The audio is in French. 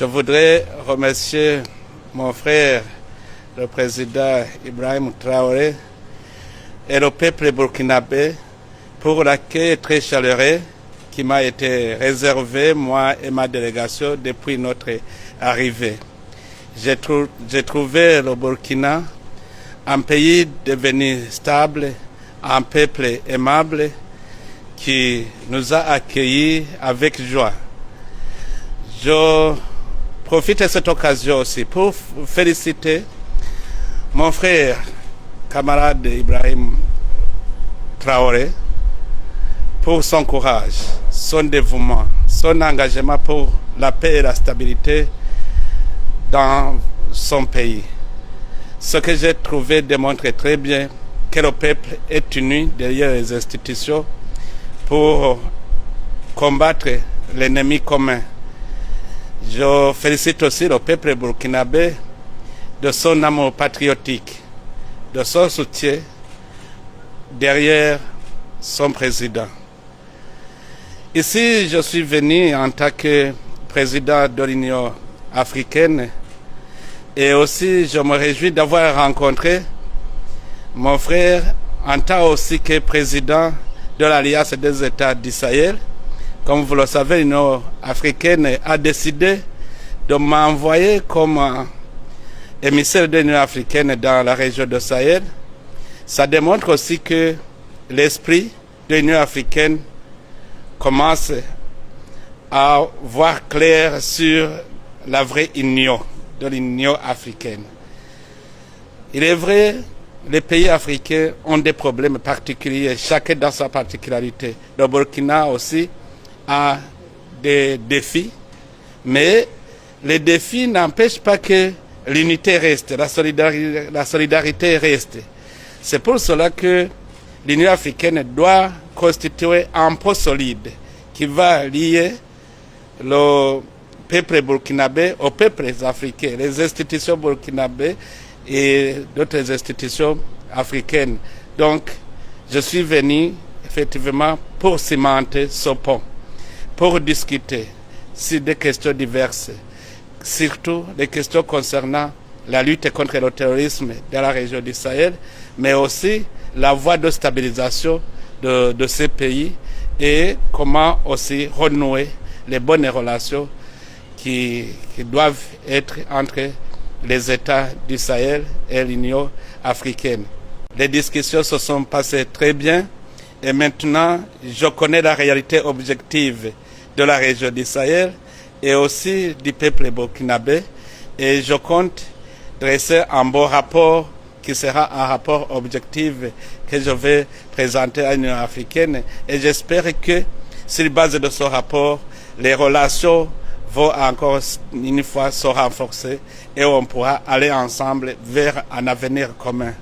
Je voudrais remercier mon frère, le président Ibrahim Traoré, et le peuple burkinabé pour l'accueil très chaleureux qui m'a été réservé, moi et ma délégation, depuis notre arrivée. J'ai trouvé le Burkina un pays devenu stable, un peuple aimable qui nous a accueillis avec joie. Je profite de cette occasion aussi pour féliciter mon frère, camarade Ibrahim Traoré, pour son courage, son dévouement, son engagement pour la paix et la stabilité dans son pays. Ce que j'ai trouvé démontre très bien que le peuple est uni derrière les institutions pour combattre l'ennemi commun. Je félicite aussi le peuple burkinabé de son amour patriotique, de son soutien derrière son président. Ici, je suis venu en tant que président de l'Union africaine et aussi je me réjouis d'avoir rencontré mon frère en tant aussi que président de l'Alliance des États du Sahel. Comme vous le savez, l'Union africaine a décidé de m'envoyer comme émissaire de l'Union africaine dans la région de Sahel. Ça démontre aussi que l'esprit de l'Union africaine commence à voir clair sur la vraie union de l'Union africaine. Il est vrai, les pays africains ont des problèmes particuliers, chacun dans sa particularité. Le Burkina aussi a des défis, mais les défis n'empêchent pas que l'unité reste, la solidarité reste. C'est pour cela que l'Union africaine doit constituer un pont solide qui va lier le peuple burkinabé aux peuples africains, les institutions burkinabées et d'autres institutions africaines. Donc, je suis venu effectivement pour cimenter ce pont, pour discuter sur des questions diverses, surtout les questions concernant la lutte contre le terrorisme dans la région du Sahel, mais aussi la voie de stabilisation de ces pays et comment aussi renouer les bonnes relations qui doivent être entre les États du Sahel et l'Union africaine. Les discussions se sont passées très bien et maintenant je connais la réalité objective de la région du Sahel et aussi du peuple burkinabé et je compte dresser un bon rapport qui sera un rapport objectif que je vais présenter à l'Union africaine et j'espère que sur la base de ce rapport, les relations vont encore une fois se renforcer et on pourra aller ensemble vers un avenir commun.